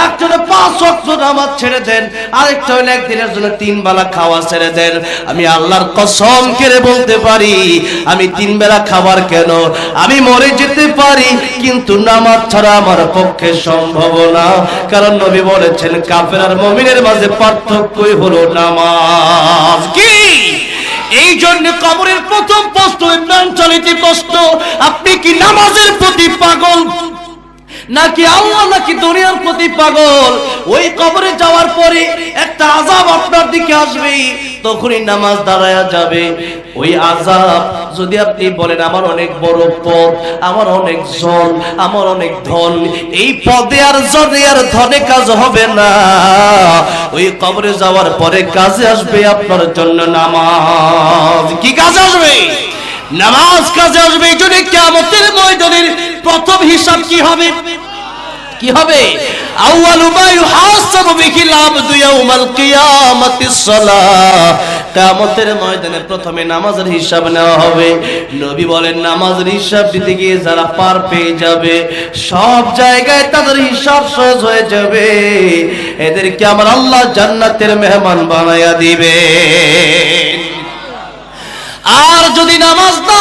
একজনে 5 ওয়াক্ত নামাজ ছেড়ে দেন, আরেকটা হলো একদিনের জন্য 3 বেলা খাওয়া ছেড়ে দেন। আমি আল্লাহর কসম করে বলতে পারি, আমি 3 বেলা খাবার কেন, আমি মরে যেতে পারি, কিন্তু নামাজ ছাড়া আমার পক্ষে সম্ভব না। কারণ নবী বলেছেন কাফের আর মুমিনের মাঝে পার্থক্যই হলো নামাজ। কি এই জন্য কবরের প্রথম প্রশ্ন, ইমরান চালিত প্রশ্ন, আপনি কি নামাজের প্রতি পাগল নাকি আল্লাহ নাকি দুনিয়ার প্রতি পাগল? ওই কবরে যাওয়ার পরে একটা আযাব আপনার দিকে আসবে, তখনই নামাজ দাঁড়ায়া যাবে। ওই আযাব যদি আপনি বলেন আমার অনেক বড় পদ, আমার অনেক জন, আমার অনেক ধন, এই পদে আর জনে আর ধনে কাজ হবে না। ওই কবরে যাওয়ার পরে কাজে আসবে আপনার জন্য নামাজ। কি কাজ আসবে? নামাজ কাজে আসবে। এই জন্য কিয়ামতের ময়দানের প্রথম হিসাব কি হবে? কি হবে? আউয়ালু মা ইউহাসাবু বিহিল আবদু ইয়াউমাল কিয়ামাতিস সালাহ। কিয়ামতের ময়দানে প্রথমে নামাজের হিসাব নেওয়া হবে। নবী বলেন নামাজের হিসাব দিতে গিয়ে যারা পার পেয়ে যাবে, সব জায়গায় তাদের হিসাব সহজ হয়ে যাবে, এদেরকে আমার আল্লাহ জান্নাতের মেহমান বানায়া দিবেন। আর যদি নামাজ না